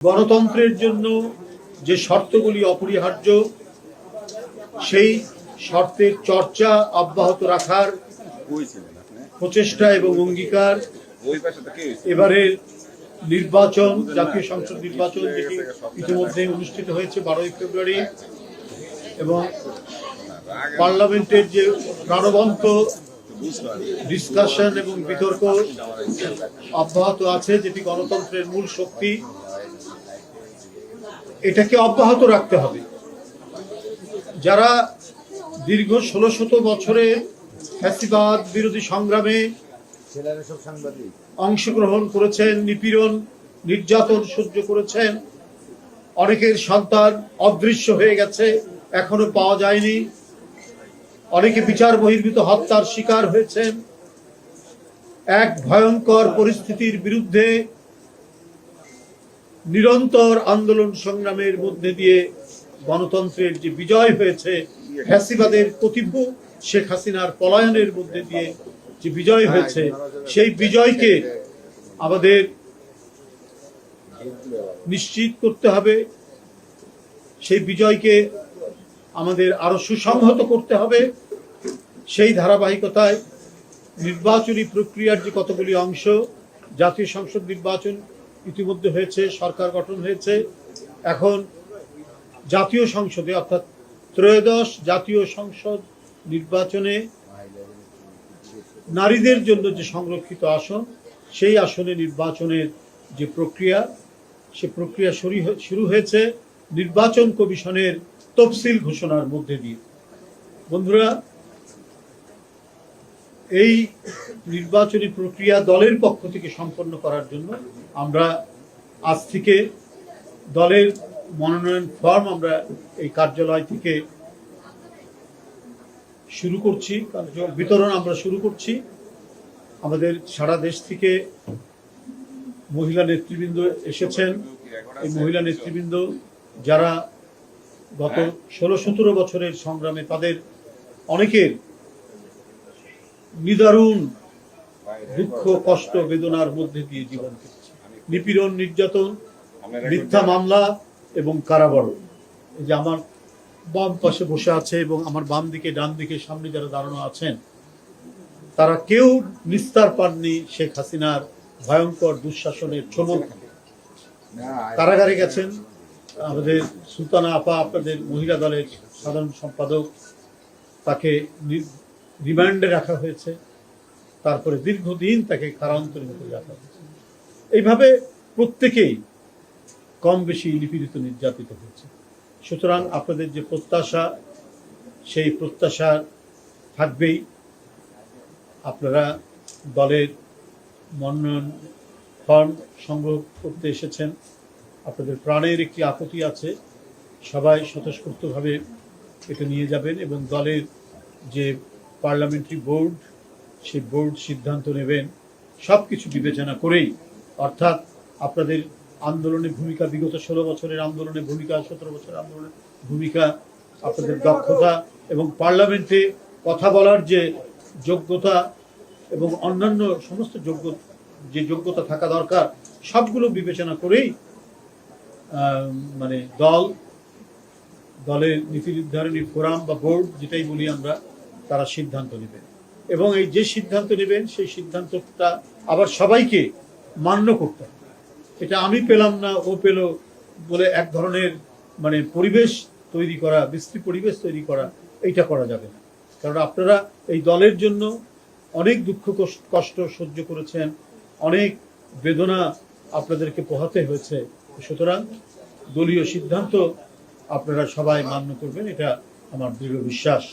গণতন্ত্রের জন্য যে শর্তগুলি অপরিহার্য সেই শর্তের চর্চা অব্যাহত রাখার প্রচেষ্টা এবং অঙ্গীকার এবারের নির্বাচন, জাতীয় সংসদ নির্বাচন যেটি ইতিমধ্যে অনুষ্ঠিত হয়েছে 12 ফেব্রুয়ারি, এবং পার্লামেন্টের যে প্রাণবন্ত ডিসকাশন এবং বিতর্ক অব্যাহত আছে, যেটি গণতন্ত্রের মূল শক্তি, এটাকে অব্যাহত রাখতে হবে। যারা দীর্ঘ 1600 বছরে ফ্যাসিবাদ বিরোধী সংগ্রামে অংশগ্রহণ করেছেন, নিপীড়ন নির্যাতন সহ্য করেছেন, অনেকের সন্তান অদৃশ্য হয়ে গেছে, এখনো পাওয়া যায়নি, অনেকে বিচার বহির্ভূত হত্যার শিকার হয়েছেন, এক ভয়ঙ্কর পরিস্থিতির বিরুদ্ধে নিরন্তর আন্দোলন সংগ্রামের মধ্যে দিয়ে গণতন্ত্রের যে বিজয় হয়েছে, ফ্যাসিবাদের প্রতিভূ শেখ হাসিনার পলায়নের মধ্যে দিয়ে যে বিজয় হয়েছে, সেই বিজয়কে আমাদের নিশ্চিত করতে হবে, সেই বিজয়কে আমাদের আরো সুসংহত করতে হবে। সেই ধারাবাহিকতায় নির্বাচনী প্রক্রিয়ার যে কতগুলি অংশ, জাতীয় সংসদ নির্বাচন ইতিমধ্যে হয়েছে, সরকার গঠন হয়েছে, এখন জাতীয় সংসদে অর্থাৎ ত্রয়োদশ জাতীয় সংসদ নির্বাচনে নারীদের জন্য যে সংরক্ষিত আসন, সেই আসনে নির্বাচনের যে প্রক্রিয়া, সে প্রক্রিয়া শুরু হয়েছে নির্বাচন কমিশনের তফসিল ঘোষণার মধ্যে দিয়ে। বন্ধুরা, এই নির্বাচনী প্রক্রিয়া দলের পক্ষ থেকে সম্পন্ন করার জন্য আমরা আজ থেকে দলের মনোনয়ন ফর্ম আমরা এই কার্যালয় থেকে শুরু করছি, বিতরণ আমরা শুরু করছি। আমাদের সারা দেশ থেকে মহিলা নেতৃবৃন্দ এসেছেন। এই মহিলা নেতৃবৃন্দ যারা গত 16-17 বছরের সংগ্রামে তাদের অনেকের নিদারুণ দুঃখ, কষ্ট, বেদনার মধ্যে দিয়ে জীবন কেটেছে, নিপীড়ন, নির্যাতন, মিথ্যা মামলা এবং কারাবরণ। এই যে আমার বাম পাশে বসে আছে এবং আমার বাম দিকে, ডান দিকে, সামনে যারা দাঁড়ানো আছেন, তারা কেউ নিস্তার পাননি শেখ হাসিনার ভয়ঙ্কর দুঃশাসনের চমক। কারাগারে গেছেন আমাদের সুলতানা আপা, আপনাদের মহিলা দলের সাধারণ সম্পাদক, তাকে রিমান্ডে রাখা হয়েছে, তারপরে দীর্ঘদিন তাকে কারান্তরিত করে রাখা হয়েছে। এইভাবে প্রত্যেকেই কম বেশি নিপীড়িত, নির্যাতিত হয়েছে। সুতরাং আপনাদের যে প্রত্যাশা, সেই প্রত্যাশা থাকবেই। আপনারা দলের মনোনয়ন ফর্ম সংগ্রহ করতে এসেছেন, আপনাদের প্রাণের একটি আপত্তি আছে, সবাই স্বতঃস্ফূর্তভাবে এটা নিয়ে যাবেন এবং দলের যে পার্লামেন্টারি বোর্ড, সেই বোর্ড সিদ্ধান্ত নেবেন সব কিছু বিবেচনা করেই। অর্থাৎ আপনাদের আন্দোলনের ভূমিকা, বিগত 16 বছরের আন্দোলনের ভূমিকা, 17 বছরের আন্দোলনের ভূমিকা, আপনাদের দক্ষতা এবং পার্লামেন্টে কথা বলার যে যোগ্যতা এবং অন্যান্য সমস্ত যে যোগ্যতা থাকা দরকার, সবগুলো বিবেচনা করেই মানে দলের নীতি নির্ধারণী ফোরাম বা বোর্ড, যেটাই বলি আমরা, তারা সিদ্ধান্ত নেবেন। এবং এই যে সিদ্ধান্ত নেবেন, সেই সিদ্ধান্তটা আবার সবাইকে মান্য করতে হবে। এটা আমি পেলাম না, ও পেল বলে এক ধরনের মানে পরিবেশ তৈরি করা, বিশ্রী পরিবেশ তৈরি করা, এইটা করা যাবে না। কারণ আপনারা এই দলের জন্য অনেক দুঃখ কষ্ট সহ্য করেছেন, অনেক বেদনা আপনাদেরকে পোহাতে হয়েছে। সুতরাং দলীয় সিদ্ধান্ত আপনারা সবাই মান্য করবেন, এটা আমার দৃঢ় বিশ্বাস।